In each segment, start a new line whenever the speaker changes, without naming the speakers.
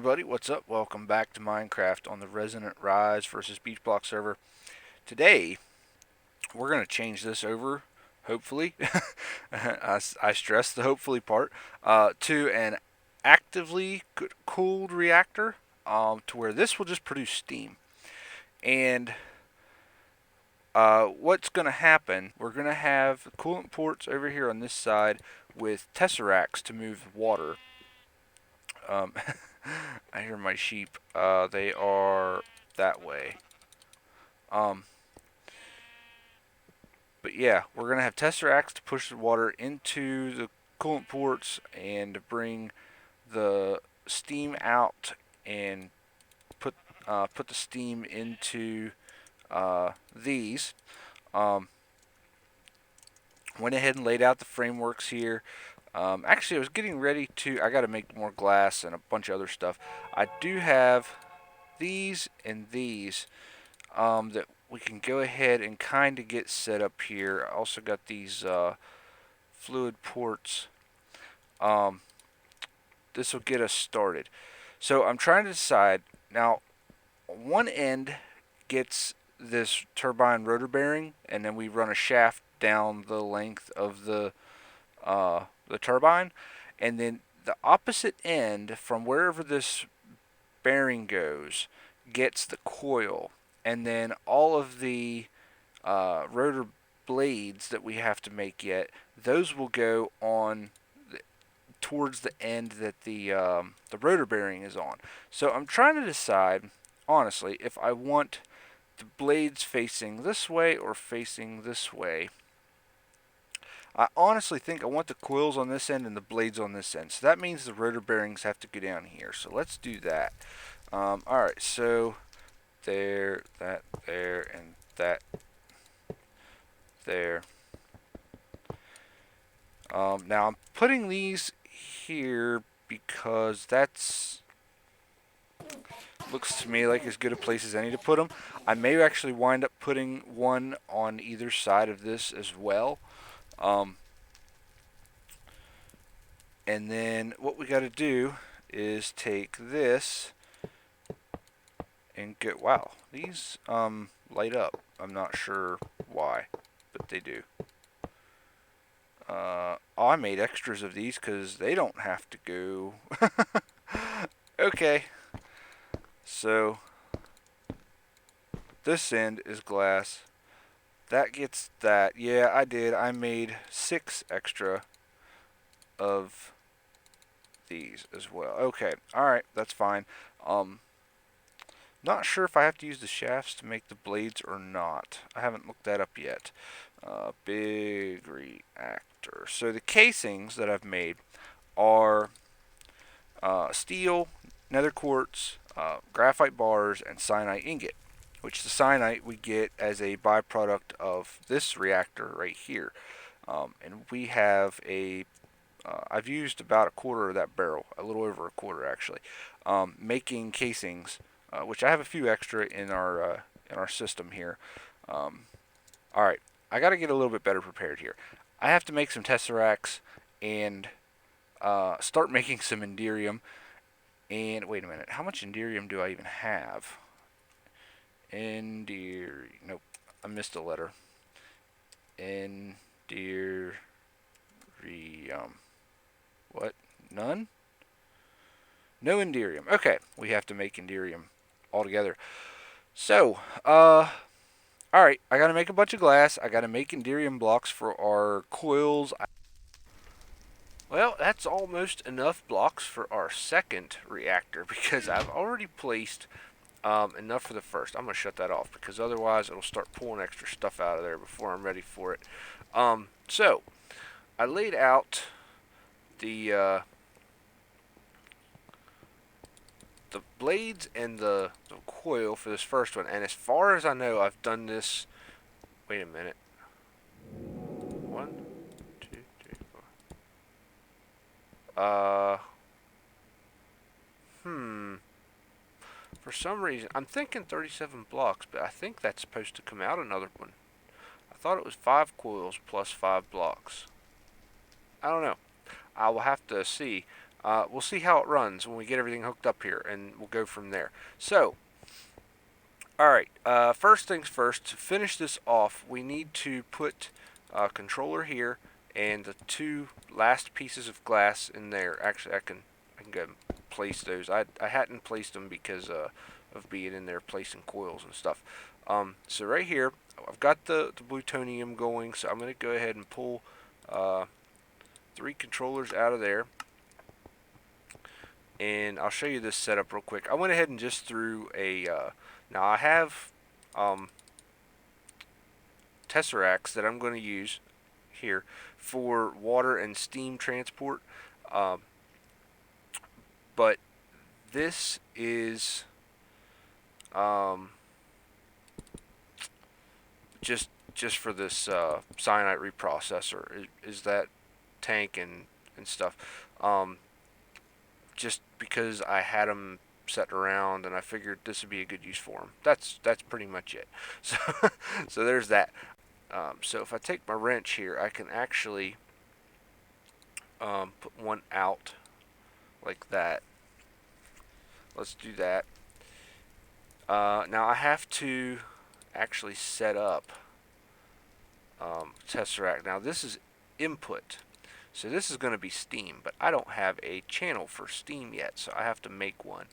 everybody, what's up? Welcome back to Minecraft on the Resonant Rise versus BeachBlock server. Today, we're going to change this over, hopefully, I stress the hopefully part, to an actively cooled reactor, to where this will just produce steam. And what's going to happen, we're going to have coolant ports over here on this side with tesseracts to move water. I hear my sheep. They are that way. But yeah, we're going to have tesseracts to push the water into the coolant ports and to bring the steam out and put the steam into these. Went ahead and laid out the frameworks here. Actually, I was getting ready to. I got to make more glass and a bunch of other stuff. I do have these and these that we can go ahead and kind of get set up here. I also got these fluid ports. This will get us started. So I'm trying to decide now. One end gets this turbine rotor bearing, and then we run a shaft down the length of the turbine, and then the opposite end from wherever this bearing goes gets the coil, and then all of the rotor blades that we have to make yet, those will go on towards the end that the rotor bearing is on. So I'm trying to decide, honestly, if I want the blades facing this way or facing this way. I honestly think I want the coils on this end and the blades on this end. So that means the rotor bearings have to go down here. So let's do that. Alright, so there, that, there, and that, there. Now I'm putting these here because that's looks to me like as good a place as any to put them. I may actually wind up putting one on either side of this as well. And then what we got to do is take this and get, wow, these light up. I'm not sure why, but they do. I made extras of these because they don't have to go. Okay, so this end is glass. That gets that. Yeah, I did. I made 6 extra of these as well. Okay, alright, that's fine. Not sure if I have to use the shafts to make the blades or not. I haven't looked that up yet. Big reactor. So the casings that I've made are steel, nether quartz, graphite bars, and cyanite ingot, which the cyanite we get as a byproduct of this reactor right here. And we have a I've used about a quarter of that barrel, a little over a quarter actually, making casings, which I have a few extra in our system here. All right, I got to get a little bit better prepared here. I have to make some tesseracts and start making some enderium. And wait a minute, how much enderium do I even have? Nope, I missed a letter. Enderium. What? None? No enderium. Okay, we have to make enderium altogether. So, alright, I gotta make a bunch of glass. I gotta make enderium blocks for our coils. Well, that's almost enough blocks for our second reactor because I've already placed enough for the first. I'm going to shut that off because otherwise it'll start pulling extra stuff out of there before I'm ready for it. So, I laid out the blades and the coil for this first one, and as far as I know, I've done this. Wait a minute. 1, 2, 3, 4. For some reason, I'm thinking 37 blocks, but I think that's supposed to come out another one. I thought it was 5 coils plus 5 blocks. I don't know. I will have to see. we'll see how it runs when we get everything hooked up here, and we'll go from there. So, alright, first things first, to finish this off, we need to put a controller here and the two last pieces of glass in there. Actually, I can go and place those. I hadn't placed them because of being in there placing coils and stuff. So right here, I've got the plutonium going, so I'm going to go ahead and pull 3 controllers out of there. And I'll show you this setup real quick. I went ahead and just threw a... now I have tesseracts that I'm going to use here for water and steam transport. But this is just for this cyanide reprocessor is that tank and stuff. Just because I had them set around and I figured this would be a good use for them. That's pretty much it. So so there's that. So if I take my wrench here, I can actually put one out like that. Let's do that. Now I have to actually set up Tesseract. Now this is input, so this is going to be steam, but I don't have a channel for steam yet, so I have to make one.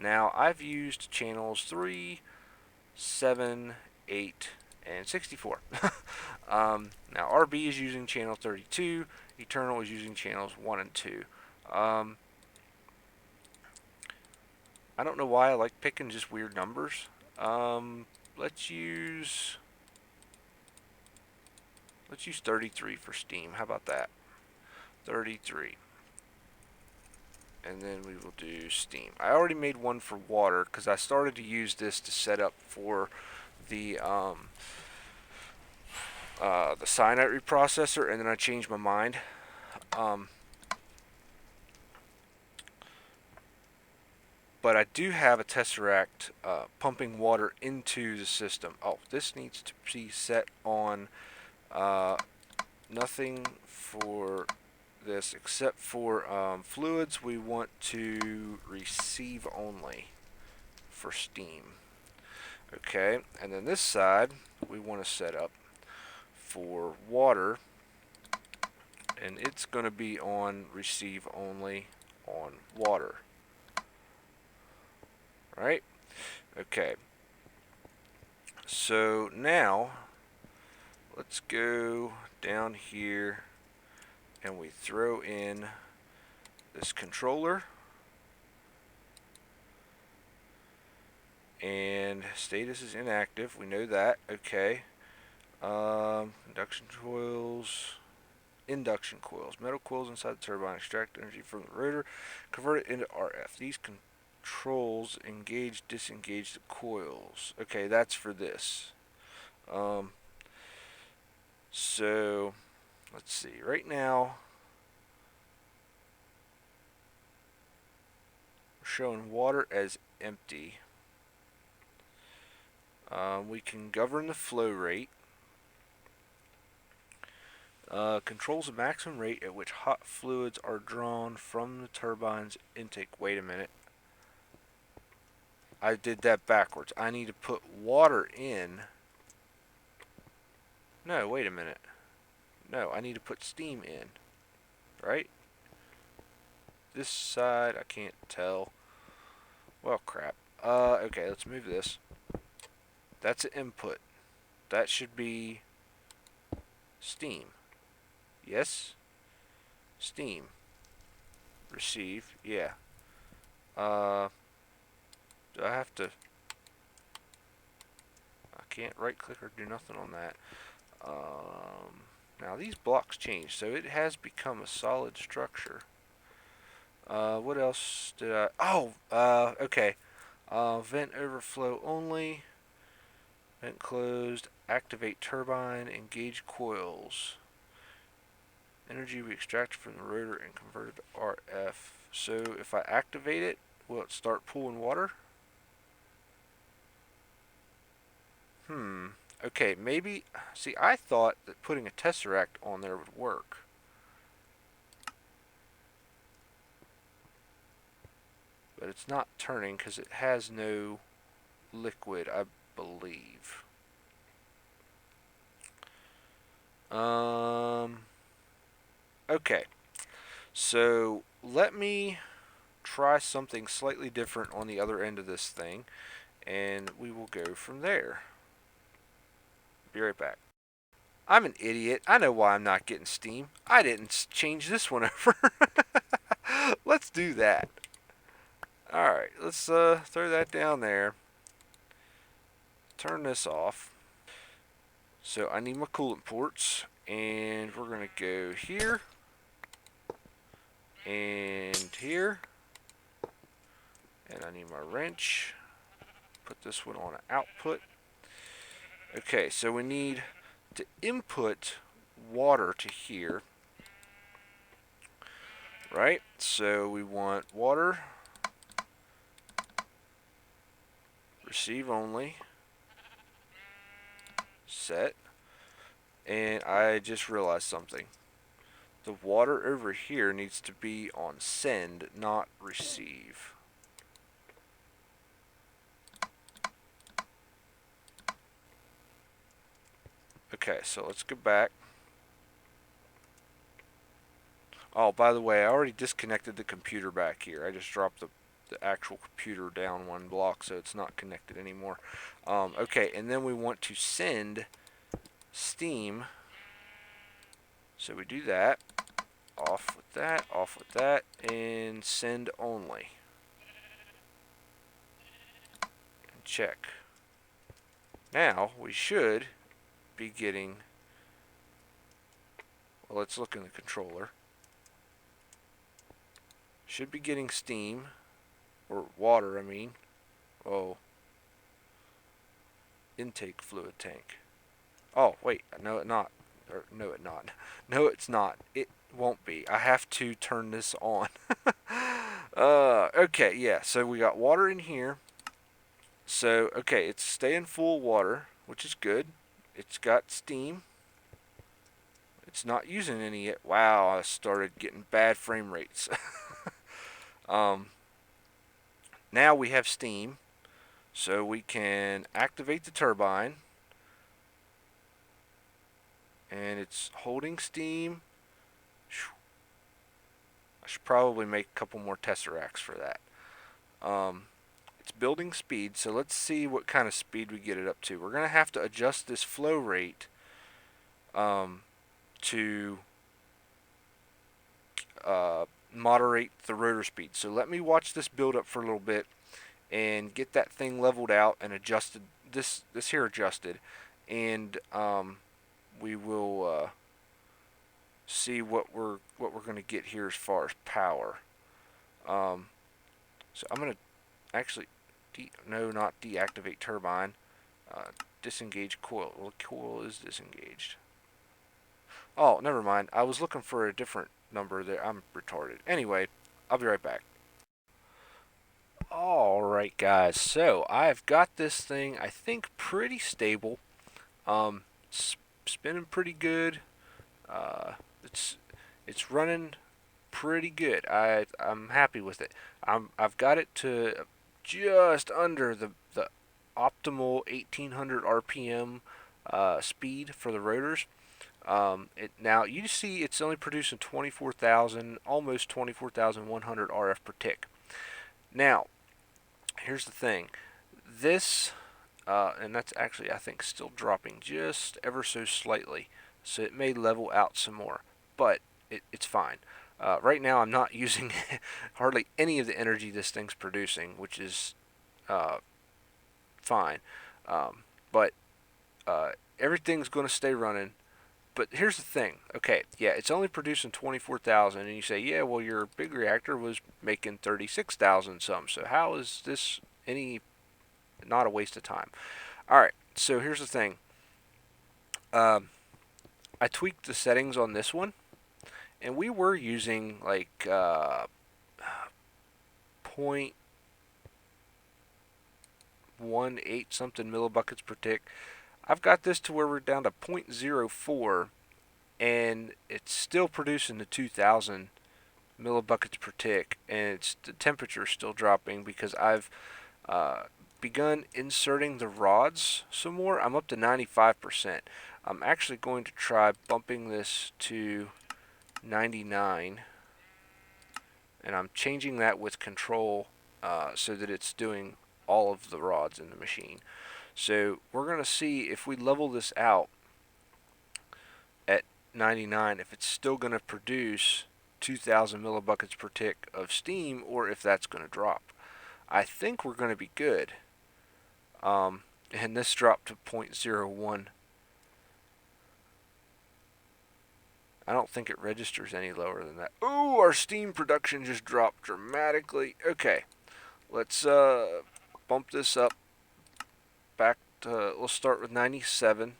Now I've used channels 3, 7, 8, and 64. Now RB is using channel 32, Eternal is using channels 1 and 2. I don't know why I like picking just weird numbers. Let's use 33 for steam. How about that? 33. And then we will do steam. I already made one for water because I started to use this to set up for the cyanide reprocessor, and then I changed my mind. But I do have a tesseract pumping water into the system. Oh, this needs to be set on nothing for this except for fluids. We want to receive only for steam. Okay, and then this side we want to set up for water, and it's going to be on receive only on water. Right? Okay. So now let's go down here and we throw in this controller, and status is inactive. We know that. Okay. Induction coils, metal coils inside the turbine extract energy from the rotor, convert it into RF. These controls engage, disengage the coils. Okay, that's for this. So let's see. Right now we're showing water as empty. We can govern the flow rate. Controls the maximum rate at which hot fluids are drawn from the turbine's intake. Wait a minute. I did that backwards. I need to put water in. No, wait a minute. No, I need to put steam in. Right? This side, I can't tell. Well, crap. Okay, let's move this. That's an input. That should be steam. Yes? Steam. Receive. Yeah. Do I have to... I can't right click or do nothing on that. Now these blocks change, so it has become a solid structure. What else did I... Oh! Okay. Vent overflow only. Vent closed. Activate turbine. Engage coils. Energy we extract from the rotor and convert it to RF. So if I activate it, will it start pulling water? Okay, maybe... See, I thought that putting a tesseract on there would work. but it's not turning because it has no liquid, I believe. Okay, so let me try something slightly different on the other end of this thing, and we will go from there. Be right back. I'm an idiot. I know why I'm not getting steam. I didn't change this one over. Let's do that. Alright, let's throw that down there. Turn this off. So I need my coolant ports, and we're going to go here, and here, and I need my wrench. Put this one on output. Okay, so we need to input water to here, right? So we want water, receive only, set, and I just realized something. The water over here needs to be on send, not receive. Okay, so let's go back. Oh, by the way, I already disconnected the computer back here. I just dropped the actual computer down one block, so it's not connected anymore. Okay, and then we want to send steam. So we do that. Off with that, and send only. And check. Now, we should be getting... Well, let's look in the controller. Should be getting steam, or water, I mean. Oh. Intake fluid tank. Oh, wait, no it's not. Or, no it's not. No it's not. It won't be. I have to turn this on. Okay, yeah, so we got water in here. So, okay, it's staying full water, which is good. It's got steam. It's not using any yet. Wow, I started getting bad frame rates. Now we have steam, so we can activate the turbine, and it's holding steam. I should probably make a couple more tesseracts for that. It's building speed, so let's see what kind of speed we get it up to. We're going to have to adjust this flow rate to moderate the rotor speed. So let me watch this build up for a little bit and get that thing leveled out and adjusted, this here adjusted, and we will see what we're going to get here as far as power. So I'm going to actually not deactivate turbine. Disengage coil. Well, coil is disengaged. Oh, never mind. I was looking for a different number there. I'm retarded. Anyway, I'll be right back. Alright guys, so I've got this thing, I think, pretty stable. Spinning pretty good. It's running pretty good. I'm happy with it. I've got it to just under the optimal 1800 RPM speed for the rotors. Now you see it's only producing 24,000, almost 24,100 RF per tick. Now, here's the thing. This, and that's actually, I think, still dropping just ever so slightly. So it may level out some more, but it's fine. Right now I'm not using hardly any of the energy this thing's producing, which is fine. But everything's going to stay running. But here's the thing. Okay, yeah, it's only producing 24,000, and you say, yeah, well, your big reactor was making 36,000 some. So how is this not a waste of time? All right, so here's the thing. I tweaked the settings on this one, and we were using like 0.18 something millibuckets per tick. I've got this to where we're down to 0.04, and it's still producing the 2,000 millibuckets per tick, and the temperature is still dropping because I've begun inserting the rods some more. I'm up to 95%. I'm actually going to try bumping this to 99, and I'm changing that with control so that it's doing all of the rods in the machine. So we're going to see if we level this out at 99, if it's still going to produce 2,000 millibuckets per tick of steam, or if that's going to drop. I think we're going to be good. And this dropped to 0.01. I don't think it registers any lower than that. Ooh, our steam production just dropped dramatically. Okay, let's bump this up back to, we'll start with 97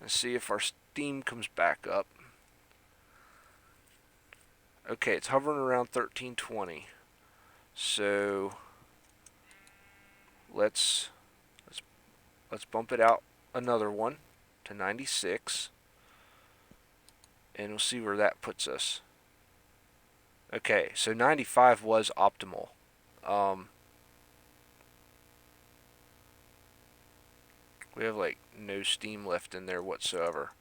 and see if our steam comes back up. Okay, it's hovering around 1320. So let's bump it out another one to 96, and we'll see where that puts us. Okay, so 95 was optimal. We have like no steam left in there whatsoever.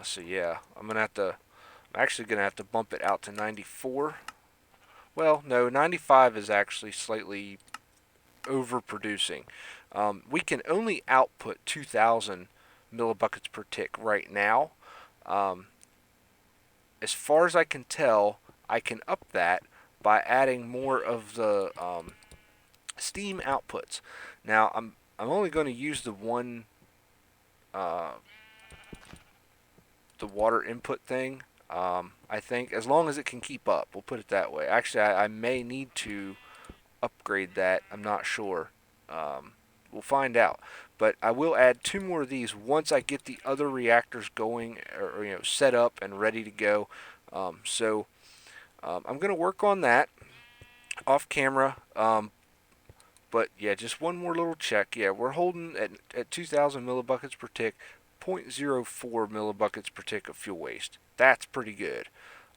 So yeah, I'm actually gonna have to bump it out to 94. Well, no, 95 is actually slightly overproducing. We can only output 2,000 millibuckets per tick right now. As far as I can tell, I can up that by adding more of the steam outputs. Now I'm only going to use the one the water input thing. I think as long as it can keep up, we'll put it that way. Actually, I may need to upgrade that. I'm not sure. We'll find out. But I will add 2 more of these once I get the other reactors going, or set up and ready to go. So I'm going to work on that off camera. But yeah, just one more little check. Yeah, we're holding at 2,000 millibuckets per tick, 0.04 millibuckets per tick of fuel waste. That's pretty good.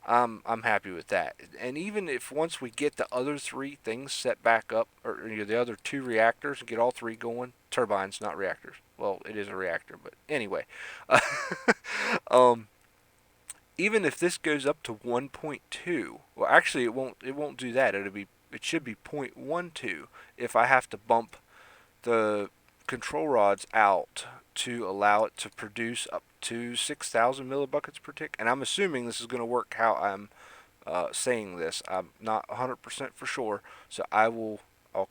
I'm happy with that. And even if once we get the other 3 things set back up, or the other 2 reactors, and get all 3 going, turbines, not reactors. Well, it is a reactor, but anyway. Even if this goes up to 1.2, well, actually it won't do that. It should be 0.12 if I have to bump the control rods out to allow it to produce up to 6,000 millibuckets per tick. And I'm assuming this is going to work how I'm saying this. I'm not 100% for sure, so I'll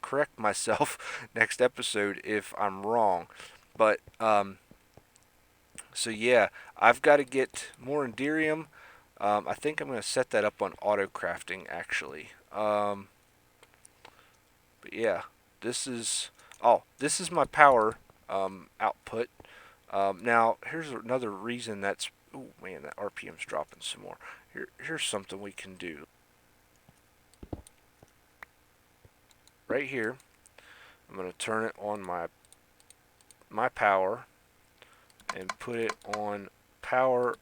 correct myself next episode if I'm wrong. But so yeah, I've got to get more Enderium. I think I'm going to set that up on auto crafting actually. But yeah, this is my power output. Now here's another reason that's, oh man, that RPM's dropping some more. Here's something we can do. Right here, I'm going to turn it on my power and put it on power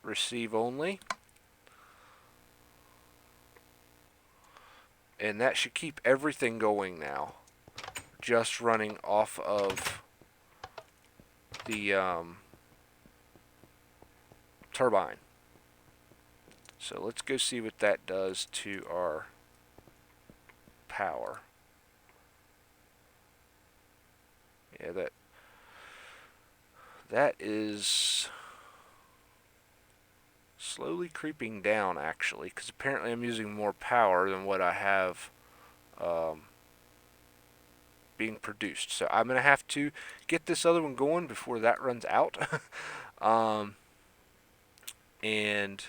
receive only. And that should keep everything going now. Just running off of the turbine. So let's go see what that does to our power. Yeah, that is slowly creeping down actually, because apparently I'm using more power than what I have being produced. So I'm going to have to get this other one going before that runs out. And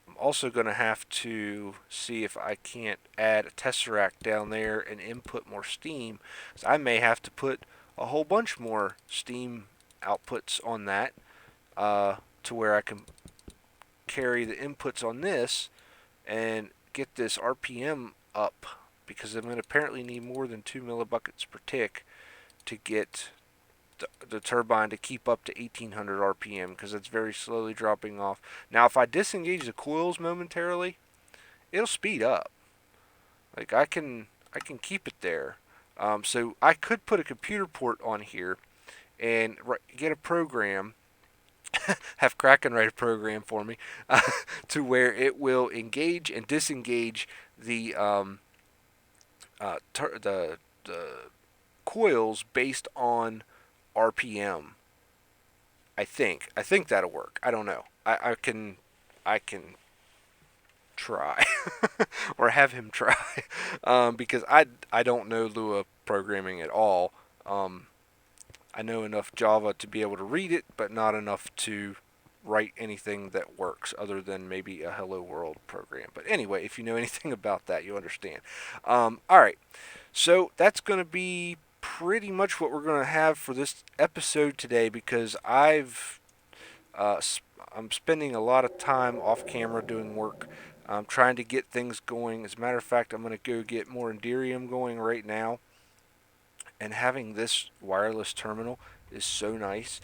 I'm also going to have to see if I can't add a tesseract down there and input more steam. So I may have to put a whole bunch more steam outputs on that to where I can carry the inputs on this and get this RPM up, because I'm going to apparently need more than 2 millibuckets per tick to get the turbine to keep up to 1800 RPM because it's very slowly dropping off. Now, if I disengage the coils momentarily, it'll speed up. Like I can keep it there. So I could put a computer port on here and get a program, have Krakaen write a program for me, to where it will engage and disengage the the coils based on RPM. I think that'll work. I don't know. I can try or have him try because I don't know Lua programming at all. I know enough Java to be able to read it, but not enough to write anything that works other than maybe a Hello World program. But anyway, if you know anything about that, you understand. All right, so that's going to be pretty much what we're going to have for this episode today because I'm spending a lot of time off camera doing work. Trying to get things going. As a matter of fact, I'm going to go get more Enderium going right now. And having this wireless terminal is so nice.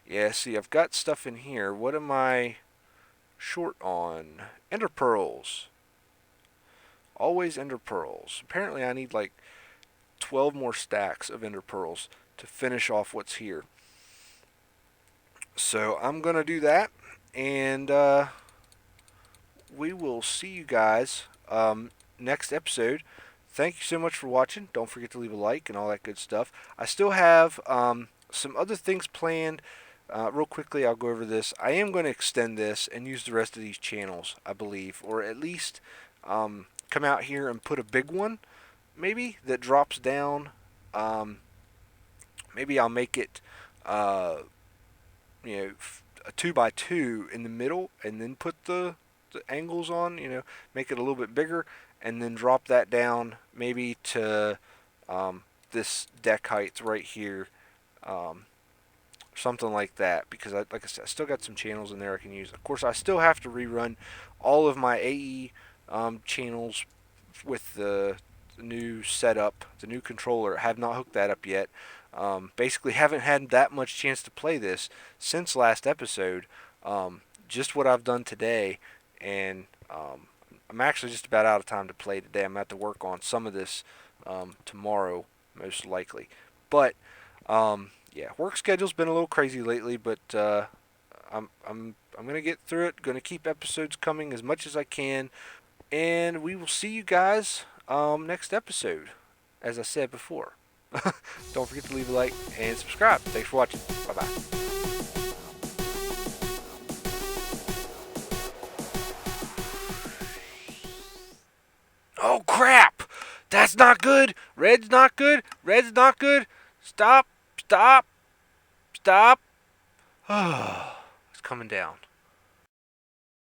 Yeah, see, I've got stuff in here. What am I short on? Ender pearls. Always ender pearls. Apparently I need like 12 more stacks of ender pearls to finish off what's here. So I'm going to do that. And we will see you guys next episode. Thank you so much for watching. Don't forget to leave a like and all that good stuff. I still have some other things planned. Real quickly, I'll go over this. I am going to extend this and use the rest of these channels, I believe. Or at least come out here and put a big one, maybe, that drops down. Maybe I'll make it, a 2x2 in the middle and then put the angles on, make it a little bit bigger. And then drop that down maybe to this deck height right here, something like that. Because like I said, I still got some channels in there I can use. Of course, I still have to rerun all of my AE channels with the new setup, the new controller. I have not hooked that up yet. Basically, haven't had that much chance to play this since last episode. Just what I've done today, and I'm actually just about out of time to play today. I'm going to have to work on some of this tomorrow, most likely. But yeah, work schedule's been a little crazy lately, but I'm going to get through it. Going to keep episodes coming as much as I can, and we will see you guys next episode. As I said before, don't forget to leave a like and subscribe. Thanks for watching. Bye bye. Oh crap! That's not good! Red's not good! Red's not good! Stop! Stop! Stop! It's coming down.